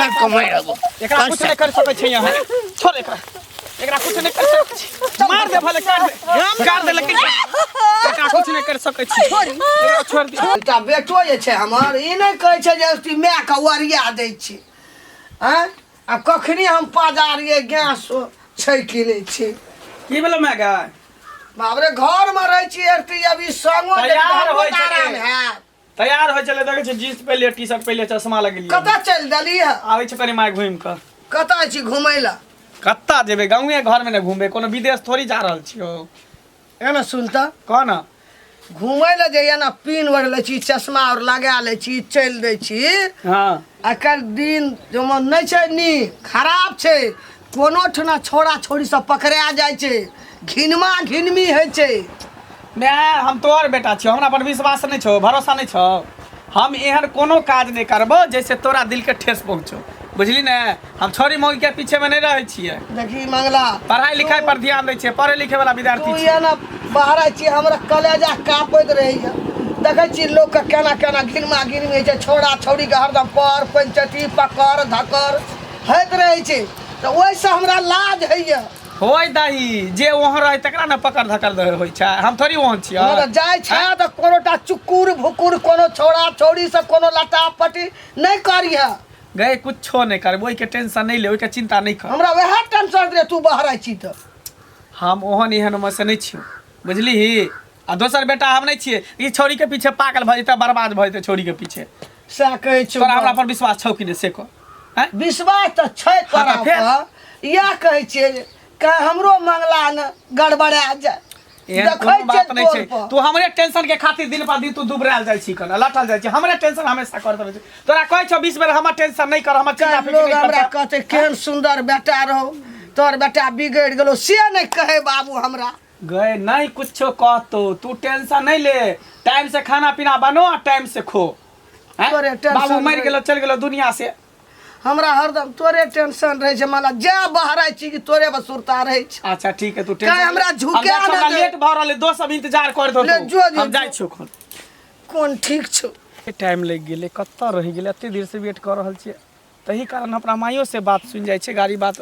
कमाई अब एकरा कुछ नहीं कर सकै छै यहाँ छोड़ एकरा कुछ नहीं कर सकै छी मार दे भले काट दे लेकिन एकरा कुछ नहीं कर सकै छी छोड़ दे एकटा बेटो जे छै हमर ई नहीं कहै छै जे उसटी माय के वरिया दै छी हैं आ कखनी हम पाजारिए गैस छै कि नहीं छी की भेलो माय गाय बाप रे घर में रह छी एकटी अभी संगो तैयार होय छै आराम है तैयार हो चले देखे छै जींस पहले टी-शर्ट पहले चश्मा लगलिए कता चल दली है आबै छै कनी माय घुम के कता छी घुमै ला कत्ता जेबे गांवे घर में न घूमे कोनो विदेश थोड़ी जा रहल छियो एना सुनता कोन घुमै ला जइया ना पिन ओढ़ ले छी चश्मा और लगा ले छी चल दै छी हां आकर दिन जो मन नहीं छै नी खराब छै कोनो ठना छोड़ा छोड़ी सब पकड़ा जाय छै घिनमा घिनमी है छै मैं हम तोर बेटा छियो हमरा पर विश्वास नहीं छो भरोसा नहीं छो हम एहन कोनो काज नहीं करबो जैसे तोरा दिल के ठेस पहुंचो बुझली ने हम छोरी मौगी के पीछे में नहीं रहे छिए देखी मंगला पढ़ाई लिखाई पर ध्यान दै छिए पढ़े लिखे वाला विद्यार्थी तू छिए ये ना बाहर छी हमरा कलेजा कापैत रहैया देखै छी लोग के केना केना घिनमा घिनमी छै छोड़ा छोड़ी के हरदम पर पंचती पकड़ धकर हैत रहै छै तो ओइ से हमरा लाज हैया होय दही जे वहां रहे तकरा न पकड़ धकर होय छै हम थोड़ी वहां छिए हमरा जाय छै त कोनोटा चुकुर भुकुर कोनो छोड़ा छोड़ी से कोनो लटापटी नहीं करिया गए कुछो नहीं कर ओई के टेंशन नहीं ले ओई के चिंता नहीं कर हमरा वह टेंशन रे तू बाहर आई छी त हम ओहन एहन में से नहीं छियो बुझली आ दोसर बेटा हम नहीं छिए ई छोरी के पीछे पागल भ जते बर्बाद भ जते छोरी के पीछे से कहै छी तोरा हमरा पर विश्वास छौ कि नहीं से को हैं विश्वास त छै तोरा पर या कहै छी का हमरो मंगला न गड़बड़ा जाय एहन कोनो बात नहीं छै तू हमरे टेंशन के खातिर दिन पर दिन तू दुबराल जाय छी कन लटल जाय छी हमरे टेंशन हमेशा करत रह छी तोरा कहै छौ 20 बेर हमर टेंशन नहीं कर हमर चिंता फिकर लोग नहीं हमरा कर कहते केहन सुंदर बेटा रहो तोर बेटा बिगड़ गेलो से नहीं कहे बाबू हमरा गए नहीं कुछो कहतो तू टेंशन नहीं ले टाइम से खाना पीना बनो और टाइम से खो हैं तोरे टेंशन बाबू मर गेलो चल गेलो दुनिया से हमरा हरदम तोरे टेंशन रहे छै मला जा बाहर आई छी कि तोरे बसुरता रहे छै अच्छा ठीक है तू काहे हमरा झुका ना दे। लेट भ रहले दोस्त सब इंतजार कर दो ले जो हम जाय छियो कोन कोन ठीक छौ टाइम लग गेले कत्ता रहि गेले एते देर से वेट कर रहल छिए तही कारण अपना माइयो से बात सुन जाय छै गाड़ी बात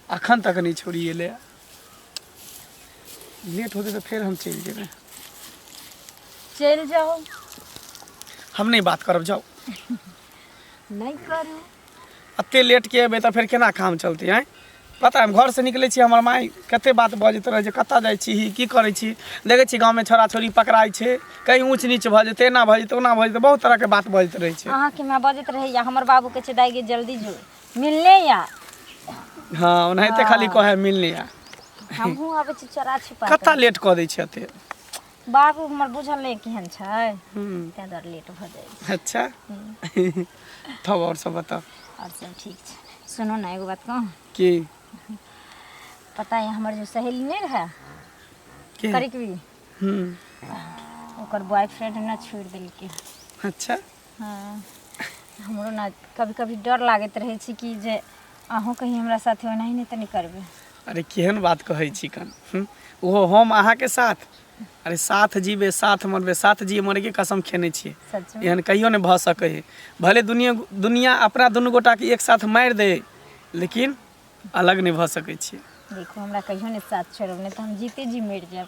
अखन तक नहीं छोड़ी एले लेट होते तो फिर हम चल जेबे चल जाओ हम नहीं बात करब जाओ नहीं करू अते लेट के अबे तो फिर केना काम चलते हैं पता है हम घर से निकले छी हमर माई कते बात बजत रहे जे कत्ता जाय छी की करे छी देखे छी गांव में छोरा छोरी पकड़ाई छै कहीं ऊंच नीच भ जते ना भ जते ओना भ जते बहुत तरह के बात बजत रहे छै अहाँ के मैं बजत रहे या हमर बाबू के दाई गे जल्दी जो मिलने या हां ओनाहिते खाली कहे मिलने या हमहू आबे छी चरा छिपा कत्ता लेट क दै छै अते बाबू हमर बुझल नहीं केहन छै ते दर लेट भ जाय अच्छा तब और सब बता और सब ठीक छै सुनो ना एगो बात कहूं की पता है हमर जो सहेली नहीं रहे के करिकवी ओकर बॉयफ्रेंड ना छोड़ देल के अच्छा हां हमरो ना कभी कभी डर लागत रहे छी कि जे अहों कहीं हमरा साथे ओनाही नहीं तनी करबे अरे केहन बात कहै छी कन ओहो हम अहाँ के साथ अरे साथ जीवे साथ मरबे साथ जी मरे के कसम खेने छिए सच में एहन कहियो नहीं भ सके है भले दुनिया अपना दुनू गोटा के एक साथ मार दे लेकिन अलग नहीं भ सके छिए देखो हमरा कहियो नहीं साथ छोड़ब नहीं तो हम जीते जी मर जाब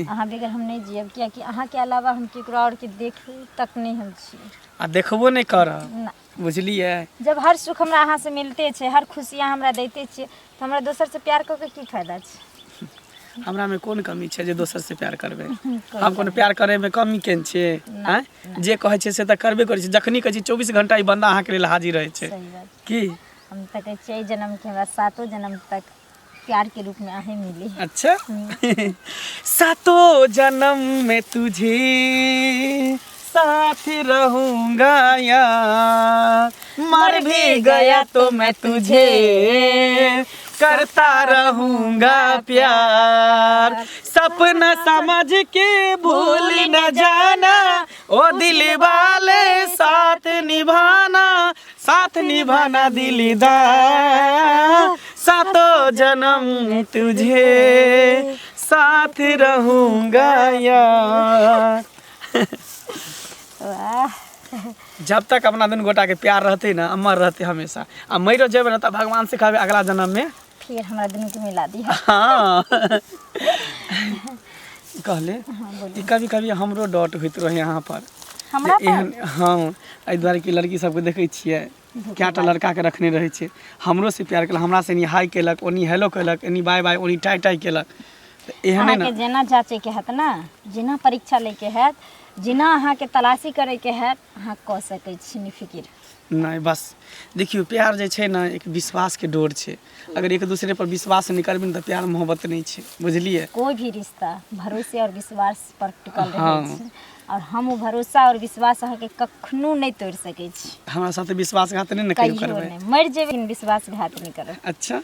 अहाँ बगैर हम नहीं जियब किया कि अहाँ के अलावा हम केकरो और के देख तक नहीं हम छी आ देखबो नहीं कर ना बुझलिए जब हर सुख हमरा अहाँ से मिलते छे हर खुशियाँ हमरा देते छे तो हमरा दोसर से प्यार क के की फायदा छे हमरा में कोन कमी छै जे दोसर से प्यार करबे हम कोन प्यार करे में कमी केन छिए हैं जे कहै छै से त करबे करै छै जखनी कहै छै 24 घंटा ई बंदा अहाँ के लेल हाजिर रहै छै सही बात की हम तक 6 जन्म के हमरा 7 जन्म तक प्यार के रूप में आहे मिली अच्छा सातों जन्म में तुझे साथ रहूंगा यार मर भी गया तो मैं तुझे करता रहूंगा प्यार सपना समझ के भूल न जाना ओ दिल वाले साथ निभाना दिलदार सातों जन्म तुझे साथ रहूंगा यार वाह जब तक अपना दुनू गोटा के प्यार रहते ना अमर रहते हमेशा आ मरो जेबे ना तो भगवान से कहबे अगला जन्म में फिर हमरा दुनू के मिला दिया। हाँ कहले हाँ बोलिए। कभी कभी हमरो डॉट होइत रहे यहाँ पर हमरा जे एहन हाँ एहि दुआरे कि लड़की सबके देखै छियै कएटा लड़का के रखने रहै छै हमरो से प्यार केलक हमरा से एनी हाई केलक ओनी हेलो केलक एनी बाय बाय ओनी टाई टाई केलक एहने अहाँके ना जेना जांचे के हैत ना जेना परीक्षा ले के हैत जेना अहाँके तलाशी करे के हैत अहाँ कऽ सकै छी निफिकिर। नहीं बस देखियो प्यार जे छै ना एक विश्वास के डोर छै अगर एक दूसरे पर विश्वास नहीं करबे तो प्यार मोहब्बत नहीं छै बुझलिए। कोई भी रिश्ता भरोसे और विश्वास पर टिकल हाँ। रहै छै और हम उ भरोसा और विश्वास अहाँके कखनो नहीं तोड़ सकै छी हमरा साथे विश्वासघात नहीं न कहियो कहियो करबै। नहीं मर जेबै लेकिन विश्वासघात नहीं करब। अच्छा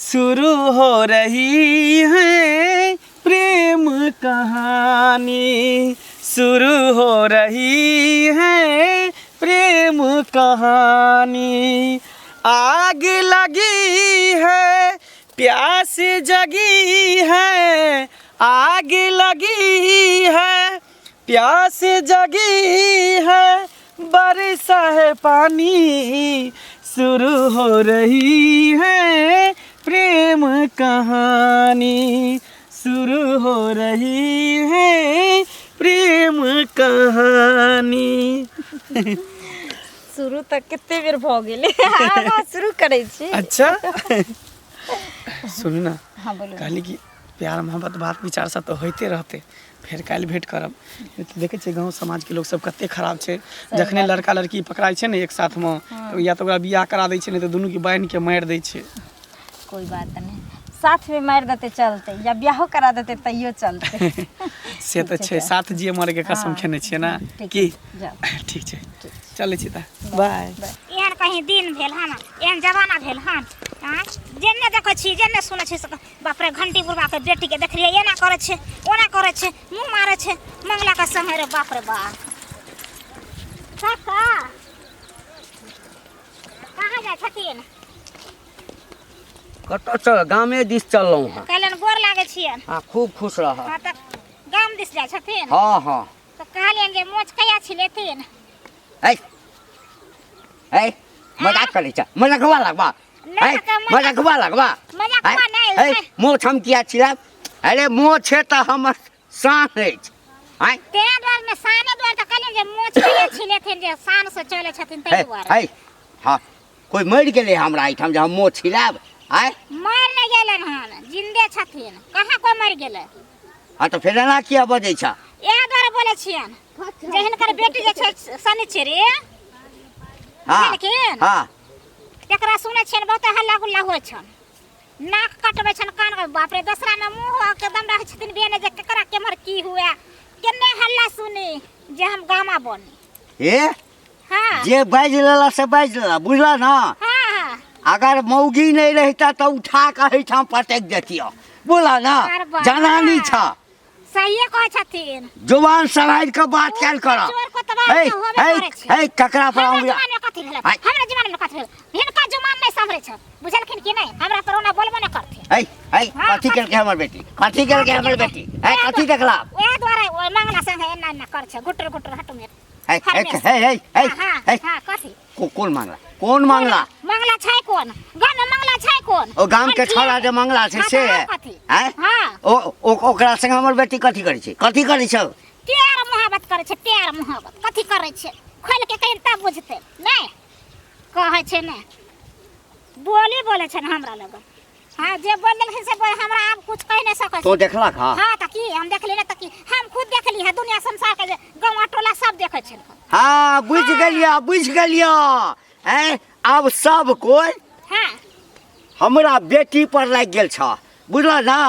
शुरू हो रही है प्रेम कहानी शुरू हो रही है प्रेम कहानी आग लगी है प्यास जगी है आग लगी है प्यास जगी है बरसा है पानी शुरू हो रही है प्रेम कहानी शुरू हो रही है प्रेम कहानी। शुरू तक कते बेर भऽ गेलै आब शुरू करै छी। अच्छा सुनू ना हाँ बोलू। कहली कि प्यार मोहब्बत बात विचार सब तो होते रहते फिर काल्हि भेंट करब तो देखे छियै गाँव समाज के लोग सब कते खराब छै जखने लड़का लड़की पकड़ाई छै ने एक साथ में तो या तो ओकरा बियाह करा दै छै नहीं तो दुनू के बांध के मारि दै छै। कोई बात नहीं साथ में मार देते चलते या ब्याहो करा देते तैयो चलते से तो छै साथ जिए मरे के कसम हाँ। खेने छियै ना ठीक की जाओ। ठीक छै चलै छी त बाय। एहन कहीं दिन भेल हन एहन जमाना भेल हन जेने देखै छी जेने सुनै छी बाप रे घंटी बुढ़वा के बेटी के देखलिए एना करे छै ओना करे छै मुंह मारे छै मंगला के संगे रे बाप रे बाप। काका कहाँ जाइ छथिन? कतऽ चल गामे दिस चललहुँ हँ। कहलन गोर लागे छियन। हाँ खूब खुश रह। हाँ तऽ गाम दिस जाइ छथिन। हाँ हाँ तऽ कहलियन जे मोच कहिया छिलेथिन? ऐ ऐ मजाक करै छ मजाकवा लगबा ऐ मजाकवा लगबा मजाकवा नहीं ऐ मोछ हम किया छिलब अरे मोछ छै तऽ हमर शान अछि ऐ तें द्वार में साने द्वार तऽ कहलियन जे मोच कहिया छिलेथिन जे शान से चले छथिन तै द्वारे। ऐ हाँ कोई मरि गेलै हमरा एहिठाम जे हम मोछ छिलब ऐ मर नहीं गेलन हन जिंदे छथिन कहाँ कोई मर गेले। हाँ तो फिर एना किया बजै छ? एह द्वारे बोले छियन जे हिनकर बेटी जे छै शनिचरी हाँ लेकिन हाँ एकरा सुनै छियन बहुत हल्ला गुल्ला होइ छन नाक कटबै छन कान के बाप रे दूसरा में मुंह के दम रहै छथिन बेने जे केकरा केमहर की हुए केने हल्ला सुनी जे हम गामा बनी। ए हाँ जे बाजि लेला से बाजि लेला बुझला ना। हाँ अगर मौगी नहीं रहता तो उठा के एहिठाम पटक देतियो बोला ना अरे बाप। जनानी छ सही कहै छथिन जुबान संभाल के बात कैल कर। चोर को तबाह ए होबे करे छै। ए ककरा पर हमरा आऊँ जवान में कथि भेल आइ। हमरा जवान में कथि भेल हिनका जुमान नहीं संभरे छ बुझलखिन कि नहीं हमरा पर ओना बोलबो नहीं करथिन। ए कथी केल के हमर बेटी कथी केल के हमर बेटी ए कथी देखला ओए द्वारे ओए मंगला संगे एना एना कर छ गुटर गुटर हट में ए ए ए ए हां कथि कौन मांगला कौन मांगला मंगला छै कोन गाम में मंगला छै कोन ओ गाम के छोरा जे मांगला छै से कथि हैं हां ओ ओकरा संग हमर बेटी कथी करै छै प्यार मोहब्बत करे छै प्यार मोहब्बत कथि करे छै खोल के कहीं तब बुझते नहीं कहै छै नहीं बोली बोले छै हमरा लग। हाँ जे बोल देलखिन से बोल हमरा आब कुछ कह नहीं सकै तो देखला का हाँ त की हम देखली ना त की हम खुद देखली है दुनिया संसार के जे गांव टोला सब देखे छै। हाँ बुझ गेलिया हैं अब सब कोई हाँ हमरा बेटी पर लग गेल छ बुझल ना।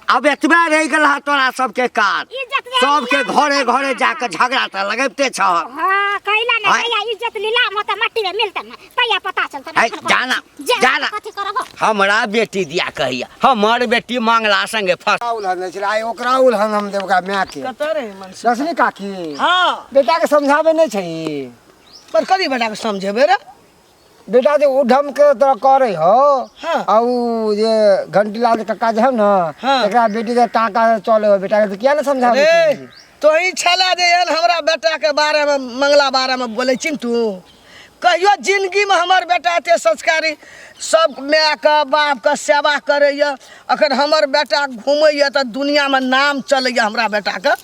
अब एतबे रह गेल हा तोरा सबके काज इज्जत जे सबके हम घरे घरे जाके झगड़ा त लगबते छ। हाँ कैला नहीं आइ। कैला इज्जत लीलाम होता मट्टी में मिलता ना तैया पता चलता ऐ, जाना कथि करब हमरा बेटी दिया कहिया हमर बेटी मांगला संगे फस उल्हन छलै आइ ओकरा उल्हन हम देवका माय के कतऽ रे मन रश्मि काकी हाँ बेटा के समझावे नहीं छै पर कदी बेटा के समझेबे रे बेटा जे उधम के तो करे हो हाँ। आ उ जे घंटीलाल कक्का जे है ना हाँ। एकरा बेटी के टाका चले हो बेटा के तो किया ना समझावे अरे छी? तो ही छला जे एहन हमरा बेटा के बारे में मंगला बारे में बोले छी तू कहियो जिंदगी में हमर बेटा एते संस्कारी सब माय के बाप के सेवा करैया अखन हमर बेटा घूमैया तो दुनिया में नाम चलैया हमरा बेटा के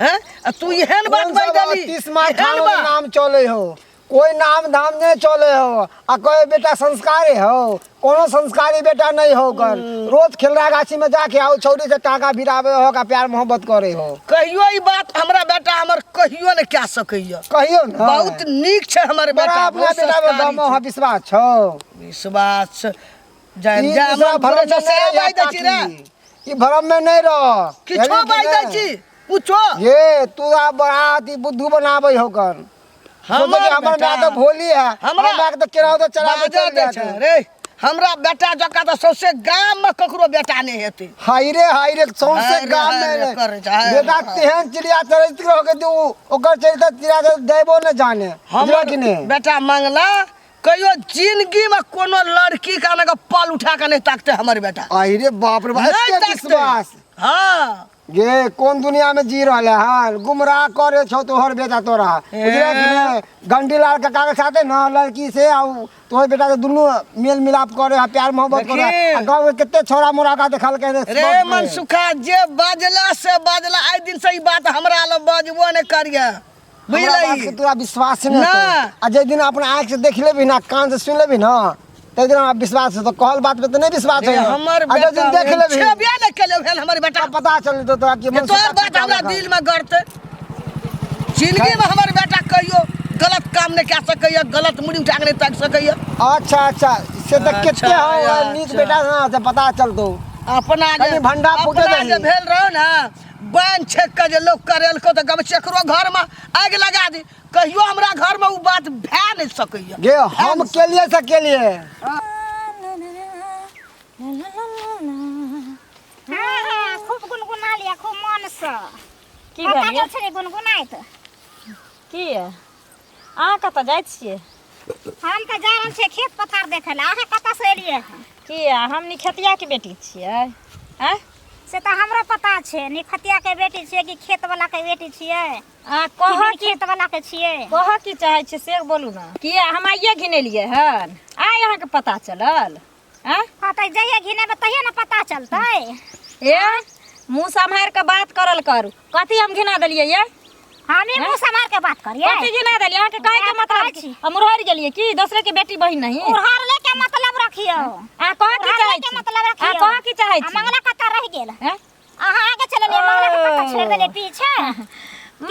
हैं तू एहन बात बाज देली 30 माह खानो के नाम चले हो कोई नाम धाम नहीं चले हो आ कोई बेटा संस्कारी हो कोनो संस्कारी बेटा नहीं हो कर रोज खेलरा गाछी में जाके आओ छौरी से टाका भिरावे हो का प्यार मोहब्बत करे हो कहियो ई बात हमरा बेटा हमर कहियो नहीं कह सकैया कहियो ना बहुत नीक छै हमर बेटा अपना बेटा में दम हो विश्वास छौ विश्वास जान जा हमर भरोसा से बाई दै छी रे ई भरम में नहीं रह किछो बाई दै छी पूछो ये तू आ बड़ा बुद्धू बनावे हो कर हमर बेटा तो भोली है हमरा बेटा तो केराव तो चला के चल जाते रे हमरा बेटा जका तो सौसे गांव में ककरो बेटा नहीं हेते हाय रे सौसे गांव में बेटा तेहन चिड़िया चरित्र हो के तू ओकर चरित्र चिड़िया देबो न जाने हमरा कि नहीं बेटा मंगला कहियो जिंदगी में कोनो लड़की का ना पल उठा के नहीं ताकते हमर बेटा आई रे बाप रे बाप विश्वास हां ये कौन दुनिया में जी रहा है गुमराह करे छो तोहर बेटा तोरा बुझले कि नहीं गंडी लाल के कागज साथे ना लड़की से आउ तोहर बेटा के दुनु मेल मिलाप करे प्यार मोहब्बत करे गांव में कितने छोरा मोरा का देखल के रे मनसुखा जे बाजला से बाजला आई दिन से ई बात हमरा ल बाजबो ने करिया बुझलई तोरा विश्वास नहीं आ जे दिन अपना आंख से देख लेबी ना कान से सुन लेबी ना ते दिन विश्वास है तो कहल बात पे तो नहीं विश्वास है हमर बेटा देख लेबी छेबिया न केले भेल हमर बेटा पता चल तो तोरा की मन तोर बात हमरा दिल में गड़ते जिंदगी में हमर बेटा कहियो गलत काम नहीं कर सकैया गलत मुड़ी उठा के नहीं ताक सकैया अच्छा से तो कितने हो नीक बेटा ना से पता चल तो अपना जे भंडा फूटे जे भेल रहो ना बन छेक के जे लोग करेल को तो गम चकरो घर में आग लगा दी कहियो हमरा घर में उ बात भै नहीं सकैया गे हम के लिए से के लिए हां खूब गुनगुना लिया खूब मन से की भेलिए छे गुनगुनाइत की अहाँ कतऽ जाइ छियै हम त जा रहल छियै खेत पथार देखे ला अहाँ कतऽ से एलियै की हम निखतिया के बेटी छियै हैं से तो हमरा पता छे निखतिया के बेटी छियै कि खेत वाला के बेटी छियै आ कह की खेत वाला के छियै कह की चाहे छियै से बोलू ना कि हम आइए घिनेलिए हन आइ अहाँ के पता चलल हैं हां त जइए घिनेबे तहिए ना पता चलतै ए मुंह संभार के बात करल करू कथी हम घिना देलिए ये हमें मुंह संभार के बात करिए कथी घिना देलिए अहाँ के काहे के मतलब हम मुरहर गेलिए कि दूसरे के बेटी बहिन नहीं उड़हर ले के मतलब रखियो आ कह की चाहे छी मतलब रखियो आ कह की चाहे छी मंगला कतऽ रह गेल हैं अहाँ आगे चललिए मंगला के कतऽ छोड़ देलिए पीछे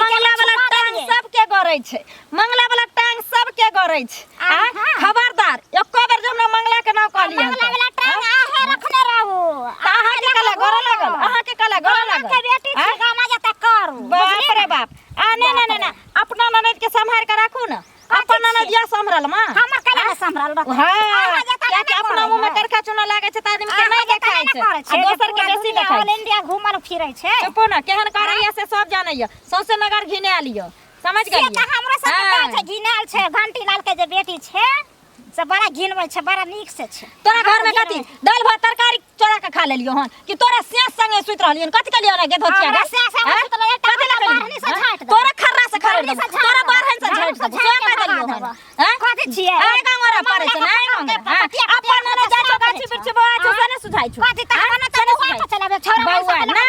मंगला वाला टांग सब के गरै छै मंगला वाला टांग सब के गरै छै खबरदार एको बार जब मंगला के नाम कहलिए मंगला वाला टांग आहे रखने रहू अहाँ के कला गरा लागल अहाँ के कला गरा लागल के बेटी छी गामा जाता करू बाप रे बाप आ ना अपना ननद के संभाल के राखू ना अपन ननदिया संभरल मां हमर कला में संभरल रख हां क्या कि अपना मुंह में करका चुना लागे छै त आदमी के नहीं देखाय छै आ दोसर के बेसी देखाय ऑल इंडिया घुमल फिरै छै चुप ना केहन करैया से सब जानैया सौसे नगर घिने आलियो समझ गेलिए से त हमरा सब कहै छै घिनाल छै घंटी लाल के जे बेटी छै से बड़ा घिनबै छै बड़ा नीक से छै तोरा घर में कथी दाल भात तरकारी चोरा के खा लेलियो हन कि तोरा सेस संगे सुत रहलियन कथी कलियो ना गेद होचिया रे कथी लगलियो तोरा खर्रा से खा लेलियो तोरा बाहर से झाट से से का देलियो हन हैं कथी छियै ए गंगोरा पड़े छै ना गंगोरा अपन ने जातो गाछी बिरछ बा छै से ने सुधाइ छु कथी त हमरा त वाट चलाबे छोरा बौआ ना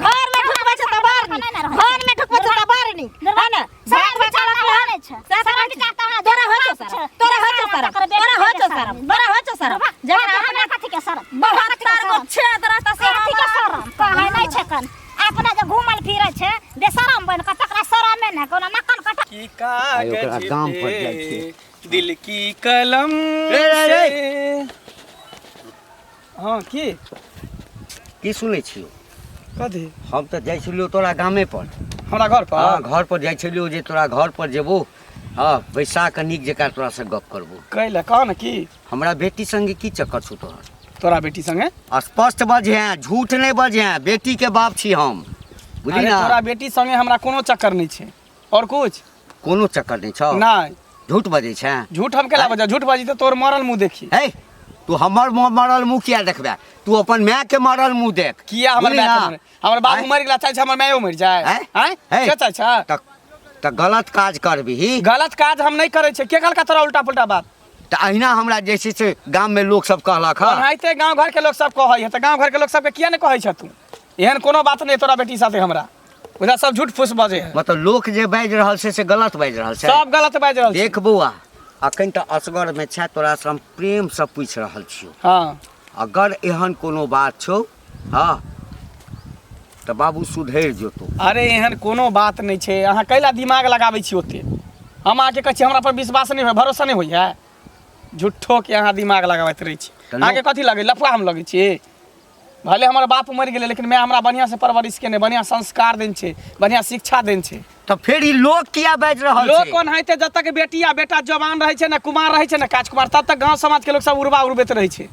घर में ढुकबै छै त बाहर नी घर में ढुकबै छै त बाहर नी है ना सब बेचारा रहै छै सब बेचारा तोरा हो छ तोरा हो छ सारा तोरा हो छ सारा तोरा हो छ सारा जकरा हमरा कथी के शरम बहुत तार को छेद रहता से कथी के शरम कहै नै छै कन अपना जे घुमल फिरै छै बेशरम बन क तकरा शरम नै कोनो नकन कट की कागज गांव पर जाइ छै दिल की कलम से हां की सुनै छियो कथी हम तो जाइ छलियो तोरा गामे पर हमरा घर पर हां घर पर जाइ छलियो जे तोरा घर पर जेबो हां बैसा के नीक जका तोरा से गप करबो कैला कह न की हमरा बेटी संगे की चक्कर छौ तोहर तोरा बेटी संगे स्पष्ट बजे झूठ नहीं बजे बेटी के बाप छी हम बुझली अरे ना तोरा बेटी संगे हमरा कोनो चक्कर नहीं छै और कुछ कोनो चक्कर नहीं छौ नहीं झूठ बजे छै झूठ हम केला बजा झूठ बाजी तो तोर मरल मुंह देखी हे तू हमर मरल मुँह किया देखबे? तू अपन माय के मरल मुँह देख। किया हमर बुझली ना? हमर बाबू मर गेला, चाहे छै हमर मायो मर जाए? हैं के चाहे छै? त गलत काज करबही। गलत काज हम नहीं करे छे। के कहलका तोरा उल्टा पुल्टा बात? त अहिना हमरा जे छै से गाम में लोग सब कहलक ह। ओनाहिते गांव घर के लोग सब कहै है, त गांव घर के लोग सबके किया नहीं कहै छ तू? एहन कोनो बात नहीं तोरा बेटी साथे हमरा। उधर सब झूठ फूस बजे है। मतलब लोग जे बाज रहल से गलत बाज रहल छै। सब गलत बाज रहल छै। देख बौआ, अखन त असगर में छै, तोरा से हम प्रेम से पूछ रहल छियो। हाँ अगर एहन कोनो बात छौ हाँ त बाबू सुधैर जोतो। अरे एहन कोनो बात नहीं छे। अहाँ कैला दिमाग लगाबै छी ओते? हम आके कहै छी हमरा पर विश्वास नहीं होय, भरोसा नहीं होय है? झूठो के अहाँ दिमाग लगाबैत रहै छी। आगे कथी लगे? लफड़ा हम लगे छी? भले हमर बाप मर गेले, लेकिन मैं हमरा बढ़िया से परवरिश केने, बढ़िया संस्कार देन छे, बढ़िया शिक्षा देन छे। त फिर ई लोग किया बाज रहल लोग छै? कोन हैते? जब तक बेटी या बेटा जवान रहे छे ना, कुमार रहे छे ना, काजकुमार, तब तक गांव समाज के लोग सब उड़बा उड़बैत रहे छे।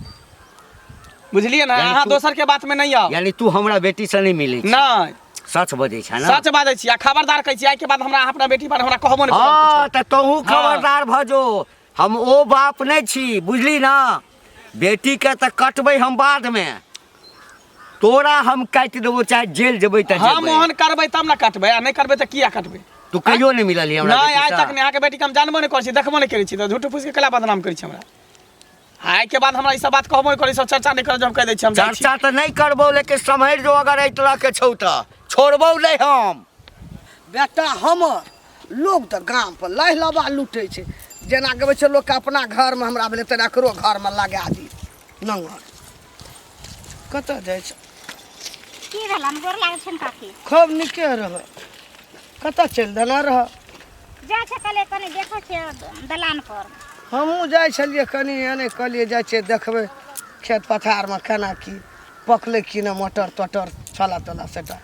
बुझलिए ना? अहाँ दोसर के बात में नहीं आओ। यानी तू हमरा बेटी से नहीं मिले? नहीं, सच बजे छै ना? सच बाजै छी। आ खबरदार कहै छी, आइ के बाद हमरा अपना बेटी पर हमरा कहबो नहीं। हाँ त तोहू हाँ। खबरदार भजो। हम ओ बाप नहीं छी, बुझली ना? बेटी के त कटबै हम बाद में, तोरा हम काट देबो, चाहे जेल जेबै त हम जेबै। ओहन करबै तब ना कटबै, आ नहीं करबै त किया कटबै? तू कहियो नहीं मिलली हमरा नहीं, बेटी आज से? तक नहीं। अहाँ के बेटी के हम जानबो नहीं करै छी, देखबो नहीं करै छी, त झूठ फूस के कला बदनाम करै छी हमरा। आइ के बाद हमरा ई सब बात कहबो नहीं करै, सब चर्चा नहीं कर, जब कह दै छी हम जाइ छी। चर्चा तो नहीं करबो, लेकिन समझ जो अगर एहि तरह के छौ त छोड़बो नहीं हम। बेटा हमर लोग त गाम पर लह लबा लूटे छै। जेना कहबै छै लोग के अपना घर में हमरा भेलै, तेना एकरो घर में लगा दी नंगर। कतऽ जाइ छै? की भेलन? गोर लागै छन काकी। खूब नीके रह। कतऽ चलि देना रह? जा छै कले कनी देखै छै दलान पर। हमहूँ जाइ छलियै कनि एने, कहलिए जाइ छियै देखबै खेत पथार में केना की पकलै कि ने, मटर तटर छला तला सेटा।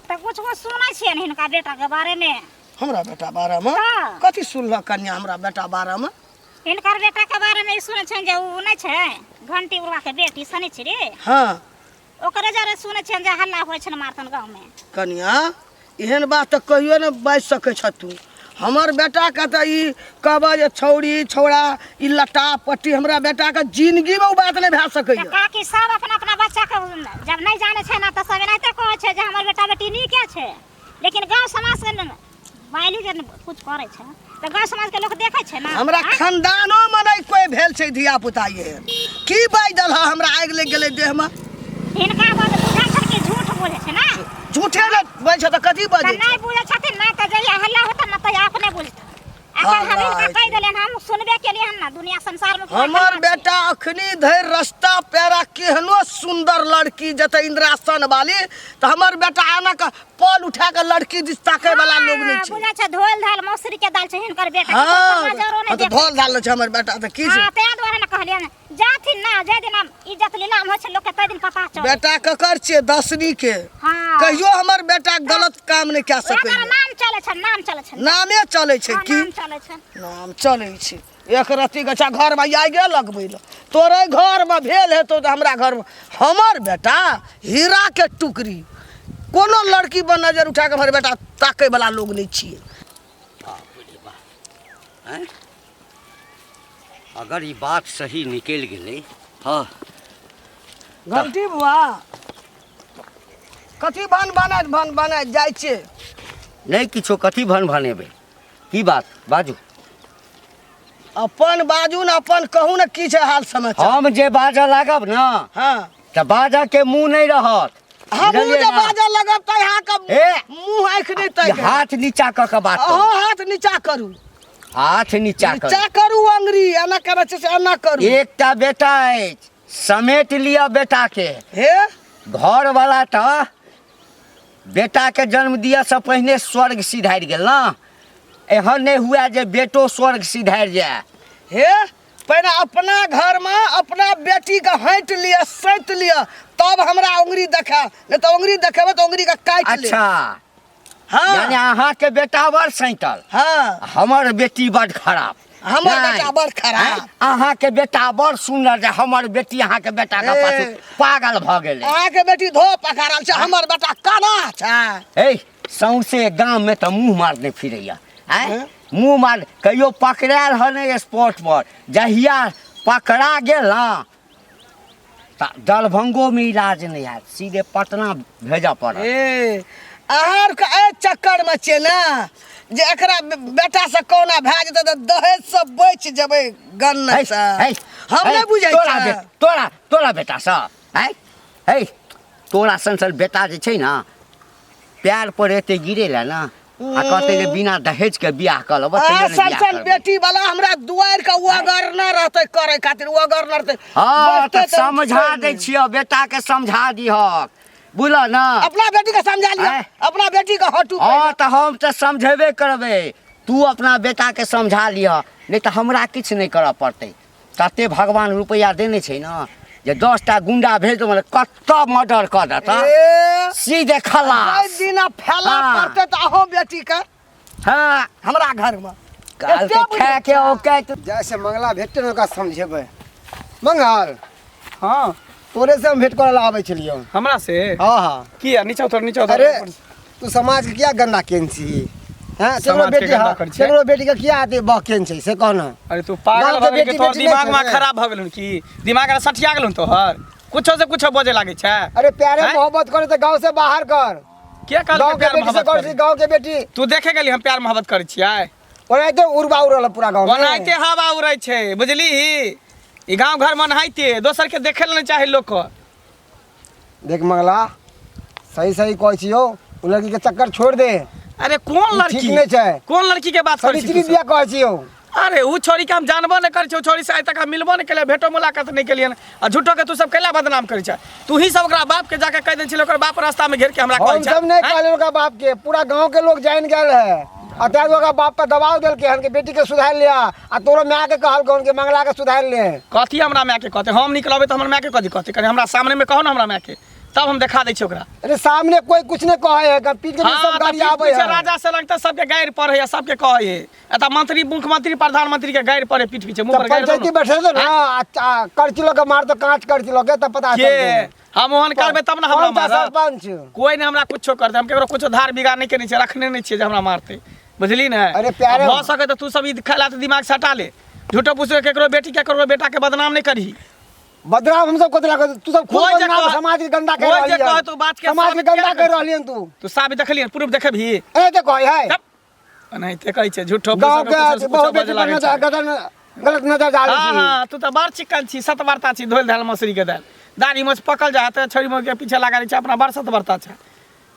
त कुछ सुनै छियन हिनका बेटा के बारे में? हमरा बेटा बारे में हाँ। कथी सुनल कन्या? हमरा बेटा बारे में हिनकर बेटा के बारे में ई सुनै छन जे उ नै छै घंटी उड़वा के बेटी सनी छी रे, हाँ ओकरे जरे सुनै छन जे हल्ला होय छन मारतन गांव में। कन्या एहन बात तो कहियो न बाजि सकै छ तू। हमर बेटा के त ई कहबा जे छौड़ी छौड़ा ई लटा पट्टी, हमरा बेटा के जिंदगी में उ बात नहीं भए त सकैया। काकी सब अपना अपना बच्चा के जब नहीं जाने छै ना त सब एनाहिते कहै छै जे हमर बेटा बेटी नीके छै, लेकिन गांव समाज के वाइली जे कुछ करे छै त गांव समाज के लोग देखे छै ना। हमरा खानदानो में नहीं कोई भेल छै धिया पुता ये की बाजि दल हमरा आगि लग गेलै देह में। हिनका बात बुझा छन कि झूठ बोले छै ना। झूठे ने बाजि छ त कथी त बाजै नहीं बुझे छथिन ना त जइया हल्ला होता ना त अपने बुझता। अगर हम इनका कह देलन हम सुनबे केलिए हम ना, दुनिया संसार में कोई हमर हल्ला छै। बेटा अखनी धरि रास्ता पेरा केहनो सुंदर लड़की जते इंद्रासन वाली, त हमर बेटा आना का पल उठा के लड़की दिस ताके वाला लोग नहीं छै। बुझा छै धोल धाल मौसरी के दाल छै हिनकर बेटा। हाँ नजरो तो नहीं धोल धाल छै हमर बेटा त की छै? हां ते द्वारा ना कहलियन जाथिन ना, जे दिन हम इज्जत नीलाम हो छै लोग के तै दिन पता चल। बेटा ककर छियै? दसनी के। हां कहियो हमर बेटा गलत काम नहीं कए एकर सकैया। नाम चले छै, नाम चले छै। नामे चलै छै हाँ, की? नाम चले छै। नाम चलै छै। एक रत्ती गछा घर में आइ गे लगबै ल, तोरे घर में भेल हेतौ त हमरा घर में। हमर बेटा हीरा के टुकड़ी, कोनो लड़की पर नजर उठा के हमर बेटा ताकै वाला लोग नहीं छियै। हैं? अगर ई बात सही निकल गेलै, हाँ घंटी बुआ कथी भन बनाइत जाइ छै? नहीं किछो, कथी भन भनेबै? की बात बाजू। अपन बाजू न, अपन कहू न की छै हाल समाचार। हम जे बाजऽ लागब ना हाँ त बाजऽ के मुंह नहीं रहत। हमहूँ बुझलियै जे ना? बाजऽ लगब त यहाँ के ए, मुंह आँखि नहीं तय हाथ नीचा क के बात अहो करू। हाथ नीचा करू, हाथ नीचा करू। नीचा करू अंगरी, एना करे छै से एना करू। एकटा बेटा अछि, समेट लिया बेटा के। हे घर वाला त बेटा के जन्म दिया से पहले स्वर्ग सिधारि गेल ना। एहन नहीं हुआ जे बेटो स्वर्ग सिधारि जाए। हे पहले अपना घर में अपना बेटी के हट लिया, सैत लिया, तब हमरा उंगली देखा, नहीं तो उंगली देखेबे तो उंगली के काट ले। अच्छा हाँ यानी अहाँ के बेटा बड़ सैतल, हाँ हमर बेटी बड़ खराब। हमर नहीं। बेटा बड़ खराब। हैं? अहाँ के बेटा बड़ सुंदर जे हमर बेटी अहाँ के बेटा के ए। पाछू पागल भ गेलै। अहाँ के बेटी धो पकड़ल छै, हमर बेटा काना छै। ए सौंसे गांव में तो मुंह मारने फिरैया। हैं? मुंह मार कहियो पकड़ायल ह नहीं स्पॉट पर, जहिया पकड़ा गेल ना तो दरभंगो में इलाज नहीं है, सीधे पटना भेजा पड़ा। ए आहार का ए चक्कर में छे ना जे एकरा बेटा से कोना भए जेतै त दहेज से बच जेबै गन्ना से। हम नहीं बुझै छी तोरा बेटा सा है तोरा संसल बेटा जे छै ना पैर पर एते गिरेला ना आ कहते जे बिना दहेज के बियाह कर लब। संसन बेटी वाला हमरा दुआर का वगर न रहते करे खातिर वगर न रहते। हां त समझा दे छियो, बेटा के समझा दिहक, बुझल ना। अपना बेटी के समझा लिया, अपना बेटी के हटू। हां त हम त समझेबे करबे, तू अपना बेटा के समझा लिह, नहीं तो हमरा किछ नहीं करऽ पड़तै। कते भगवान रुपया देने छै ना जे 10टा गुंडा भेज दो मतलब कत्ता मर्डर कर देता सीधे खलास। दिना फैला पड़ते त अहो बेटी के हां हमरा घर में काल के खा के ओके जैसे मंगला भेटते न का समझेबै। मंगल हाँ तोरे से हम भेंट करे ला आबै छलियो। हमरा से हां हां किया नीचे उतर अरे तू समाज के क्या गंदा केन छी? हां समाज के गंदा कर छी। तेरो बेटी के क्या आते बकेन छै से कहना। अरे तू पागल गाँव के हो गए कि बेटी तोर बेटी दिमाग नहीं में छै। खराब भ गेलुन की दिमाग में सठिया गेलुन तोहर कुछो से कुछो बोझे लागे छै। अरे प्यारे हैं? मोहब्बत करे तो गांव से बाहर कर। के कहल गांव के के प्यार बेटी से मोहब्बत कर करी? गांव के बेटी तू देखे गेली हम प्यार मोहब्बत करै छियै? ओनाइते उड़बा उड़ल पूरा गांव में। ओनाइते हवा उड़ै छै बुझली। ई गांव घर में नहाइते दोसर के देखे ल नहीं चाहे लोग को। देख मंगला सही सही कहै छियो, उ लड़की के चक्कर छोड़ दे। अरे कौन लड़की ठीक नहीं छै। कौन लड़की के बात करै छी सरित्री तू दिया कहै छियो। अरे उ छोरी के हम जानबो नहीं करै छी, उ छोरी से आइ तक हम मिलबो नहीं केलिए, भेटो मुलाकात नहीं केलिए आ झूठो के तू सब कैला बदनाम करै छै। तू ही सब ओकरा बाप के जाके कह दे छिलो, ओकर बाप रास्ता में घेर के हमरा कहै हम छै। सब नहीं हैं? कहले ओकरा बाप के, पूरा गांव के लोग जान गेल है। आ तें ओकरा बाप पे दबाव देल के हन के बेटी के सुधार लिया आ तोरो मां के कहल कौन के मंगला के सुधार ले। कथी हमरा माय के कहते? हम निकलबे तो हमर माय के कथी कहते? कनी हमरा सामने में कहो ना हमरा माय के, तब हम दिखा दै छी ओकरा। अरे सामने कोई कुछ नहीं कहे है, पीठ के सब गाड़ी आवे है। राजा से लगता सबके गायर पड़े है, सबके कहे है। एता मंत्री मुख्यमंत्री प्रधानमंत्री के गायर पड़े पीठ पीछे मुंह पर गायर। पंचायती बैठे तो ना करची लोग के मार तो कांच करची लोग के तब पता के हम ओहन करबे तब ना हमरा मारत। सरपंच कोई ने हमरा कुछो कर दे, हम केकरो कुछो धार बिगाड़ नहीं केने छै, रखने नहीं छै जे हमरा मारते, बुझली ना। अरे प्यारे हो सके तो तू सब ई खला तो दिमाग से हटा ले, झूठो पूछो केकरो बेटी केकरो बेटा के बदनाम नहीं करही। बदनाम हम सब को दिला तू सब खूब कोई जे बदनाम कह- समाज के गंदा कर कोई रहली जे कह है। तू बात के समाज के साबित गंदा क्या कर कर रहली है तू। तू साबित देखलिए प्रूफ देखबही? ए ते कहे है नहीं ते कहै छै झूठो गांव पूछो के कुछो बहुत बजे बेटी लागे पर छै। गलत नजर डाले हाँ छी। हाँ तू तो बड़ चिकन छी, सतबरता छी, धोल धाल मसूरी के दाल दाढ़ी में पकल जाए तो छड़ी में के पीछे लगा छै, अपना बड़ सतबरता छै।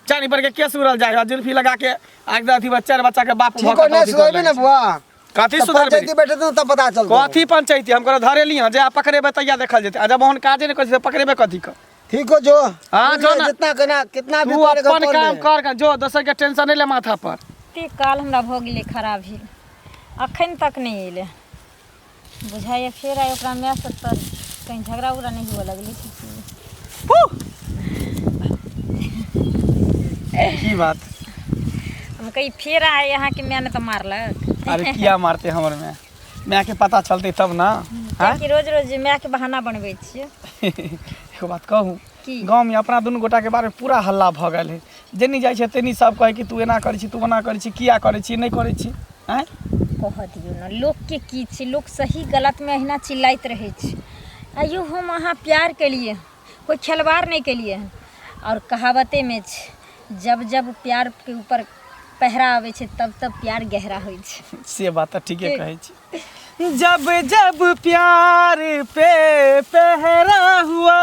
चानी पर के केस उड़ल जाए, जुल्फी लगा के आग अथी बच्चा बच्चा के बाप ठीक हो नहीं सुधरबे ना बुआ। कथी तब सुधरबे? पंचायती बैठे तो तब पता चल। कथी पंचायती हम करो धरेली हां जे आ पकड़ेबे तैया देखल जेते, आ जब ओहन काजे नहीं कर पकड़ेबे कथी क। ठीक हो जो। हाँ, जो ना। जितना कहना कितना भी तू करेगा अपन काम कर के जो, दोसर के टेंशन नहीं ले माथा पर। ते काल हमरा भ गेलै खराब ही अखन तक नहीं एले, बुझाइए फेर आइ ओकरा मैच से तर कहीं झगड़ा उगड़ा नहीं हुआ लगली। की बात? हम कही फेर आए यहाँ के मैंने तो मारलक। अरे किया मारते हमर में? मैं के पता चलते तब ना। हैं? कि रोज रोज मैं के बहाना बनबै छियै। एगो बात कहूँ, की? गाँव में अपना दुनू गोटा के बारे में पूरा हल्ला भ गेल है। जेनी जाइ छै तेनी सब कहे कि तू एना करै छी, तू ओना करै छी, किया करै छी, नहीं करै छी। हैं? कह दियौ ना लोग के की छै, लोग सही गलत में अहिना चिल्लाइत रहे छै। आइयो हम अहाँ प्यार के लिए कोई खिलवाड़ नहीं के लिए। और कहावते में छै जब जब प्यार के ऊपर पहरा आवे छै तब तब प्यार गहरा होइ छै। से बात तो ठीके कहै छी। जब जब प्यार पे पहरा हुआ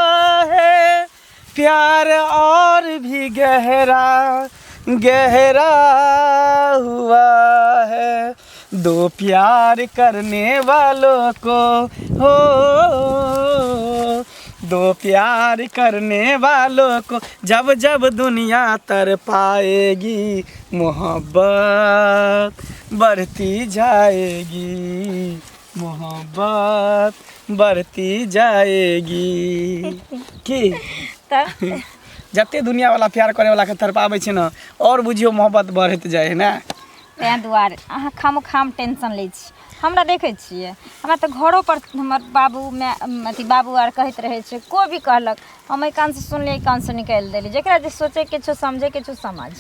है, प्यार और भी गहरा गहरा हुआ है, दो प्यार करने वालों को हो, दो प्यार करने वालों को जब जब दुनिया तर पाएगी, मोहब्बत बढ़ती जाएगी, मोहब्बत बढ़ती जाएगी। की तब जते दुनिया वाला प्यार करे वाला के तरपाबै छै ना, और बुझियो मोहब्बत बढ़त जाए है ना। तैं दुआरे अहाँ खाम टेंशन लै छी। हमरा देखै छियै हमरा तऽ घरो पर हमर बाबू माय अथी बाबू आर कहैत रहै छै, कोई भी कहलक हम एहि कान से सुनलियै, एहि कान से निकालि देली। जेकरा जे सोचे के छो समझे के छो समझ।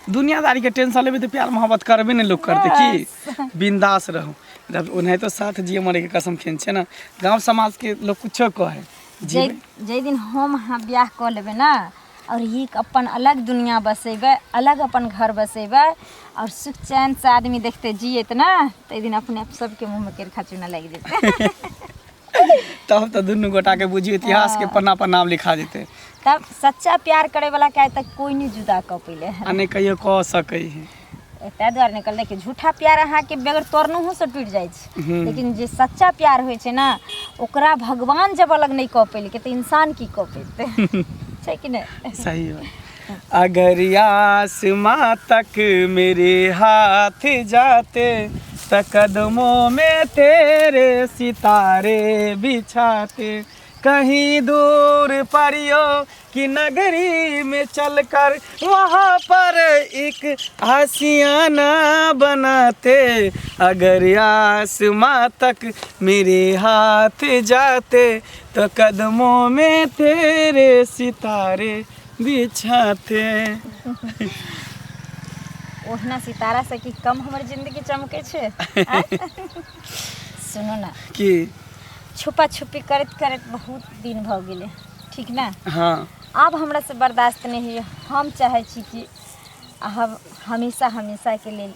दुनियादारी के टेंशन लेबे तो प्यार मोहब्बत करबे नहीं लोग करते की। बिंदास रहो, जब उन्हें तो साथ जिए मरे के कसम खेन छे ना गांव समाज के लोग कुछो कहे जे दिन हम हाँ ब्याह कऽ लेबै ना और ही अपन अलग दुनिया बसेबै अलग अपन घर बसेबै और सुख चैन से आदमी देखते जियत ना तो दिन अपने आप सबके मुँह में केरखा चूना लग जेतै तब तो दुनू गोटा के बुझियो इतिहास के पन्ना पर नाम लिखा जेते तब सच्चा प्यार करे वाला के आज तक कोई नहीं जुदा कऽ पहिले आ नहीं कहियो कह सकै है ताहि दुआरे निकल देखिए झूठा प्यार अहाँके बेगर तोड़नोहो से टूटि जाइ छै लेकिन जे सच्चा प्यार होइ छै ना ओकरा भगवान जब अलग नहीं कऽ पेलकै तऽ इंसान की कऽ पेतै छै कि नहीं सही है अगर आसमां तक मेरे हाथ जाते तो कदमों में तेरे सितारे बिछाते कहीं दूर परियों की नगरी में चलकर वहाँ पर एक आशियाना बनाते अगर आसमां तक मेरे हाथ जाते तो कदमों में तेरे सितारे बिछाते ओहना सितारा से कि कम हमर जिंदगी चमके छै सुनो ना कि छुपा छुपी करत करत बहुत दिन भऽ गेलै ठीक ना हाँ आब हमरा से बर्दाश्त नहीं होइए हम चाहे छी कि हम हमेशा हमेशा के लेल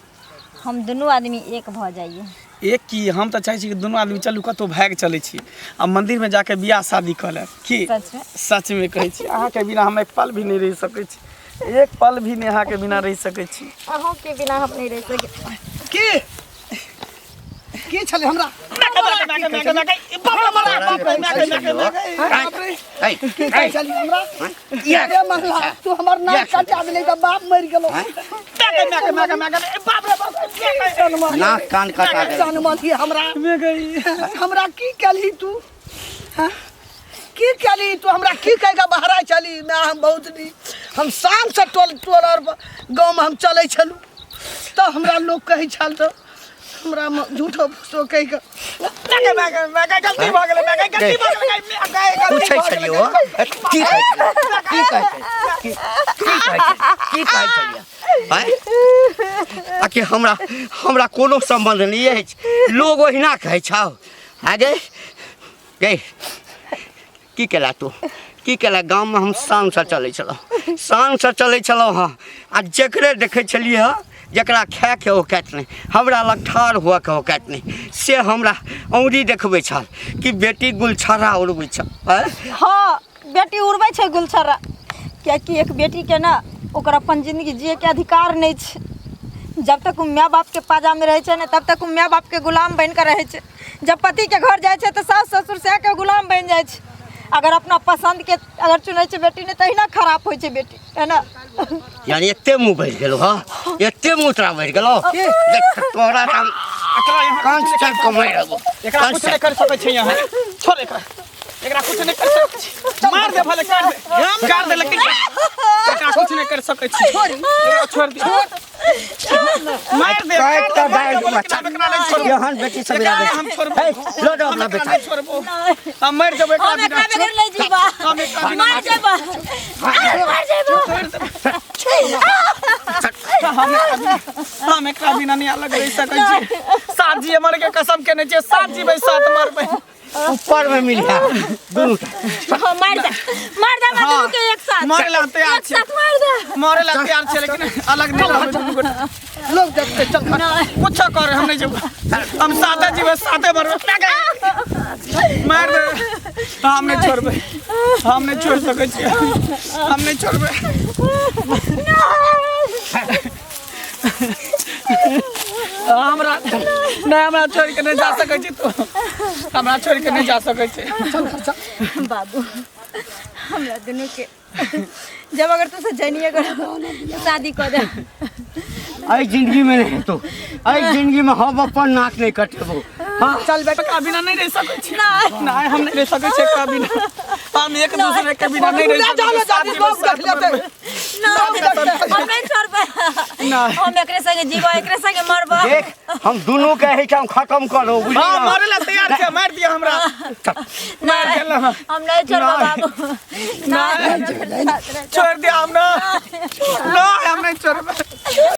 हम दुनू आदमी एक भऽ जाइए एक की हम तो चाहे छी कि दुनू आदमी चलू कतौ भाग चलै छी आ मंदिर में जाके बियाह शादी कऽ ले की सच में सच में कहै छी अहाँ के बिना हम एक पल भी नहीं रह सकै छी एक पल भी नेहा के बिना रह सकै छी अहों के बिना हम नहीं रह सके की छले हमरा चली हमरा अरे महला तू हमर नाक कटा देले त बाप मर गेलो नाक कान कटा दे जानमती हमरा की कली तू हाँ? की कली तू हमरा की कह के बहरा चली मैं हम बहुत दी हम शाम से टोल और गांव में हम चले छलू तो हमरा लोग कहे छल तो हमरा झूठो फूसो कह के गलती भऽ गेलै गलती भऽ गेलै पूछै छलियो की कहै छलियै आकि हमरा कोनो संबंध नहीं अछि लोग ओहिना कहै छौ आगे गे की केला तू की केला गाँव में हम शान से चलै छलहुँ हाँ आ जकरे देखै छलियै हँ जकरा खाए के औकात नहीं हमरा लग ठाढ़ हुआ के औकात नहीं से हमरा औरी देखबै छल कि बेटी गुलछर्रा उड़बै छल हाँ बेटी उड़बै छै गुलछर्रा कियाकि एक बेटी के ना ओकर अपन जिंदगी जिए के अधिकार नहीं छै जब तक वो माँ बाप के पाजा में रहे छै ना तब तक वो माँ बाप के गुलाम बन कर रहे छै जब पति के घर जाए छै तो सास ससुर से के गुलाम बन जाए छै अगर अपना पसंद के अगर चुनै छै बेटी ने तहिना खराब होइ छै बेटी है ना यानी एते मुँह बढ़ि गेलो हाँ एते मुँह तोरा बढ़ि गेलो तोरा कान से चल कमाई रहो एकरा कुछ नहीं कर सकै छै यहाँ छोड़ एकरा कुछ नहीं कर सकै छी मार दे भले काट दे लेकिन एकरा कुछ नहीं कर सकै छी छोड़ दे मार दे काट का डाल बच्चा यहां बेटी सब याद हम छोड़ लो दो अपना बेटा छोड़बो हम मर जब एकरा हम एकरा बगैर ले जीवा मार जेबा हम एकरा बिना नहीं अलग रह सकै छी साथ जी मर के कसम केने छै साथ जी भाई साथ मरबै ऊपर में मिल गया दोनों मार दे दोनों के एक साथ मारे ला तैयार छै मार दे मारे ला तैयार छै लेकिन अलग नहीं रहबै दुनू गोटा लोग देखते चल कुछ कर हम नहीं जेबो हम साथे जीवे साथे मरबै मार दे हम नहीं छोड़बै हम नहीं छोड़ सकै छी हम नहीं छोड़बै हमरा छोड़ के नहीं जा सकै छी तू हमरा छोड़ के नहीं जा सकै छी बाबू हमरा दोनों के जब अगर तू से जनिए कर तो शादी कर दे आई जिंदगी में नहीं तो आई जिंदगी में हम अपन नाक नहीं कटेबो हां चल बेटा का बिना नहीं रह सकै छी नहीं हम नहीं रह सकै छी का बिना हम एक दूसरे के बिना नहीं रह सकै शादी लोग देख लेते हम नहीं छोड़बे हम एकरे संगे जीवा एकरे संगे मरबा देख हम दोनों के है हम खत्म करो बुझली हां मारे ला तैयार छै मार दिया हमरा मार देला हम नहीं छोड़बा बाबू छोड़ दिया हम ना हम नहीं छोड़बे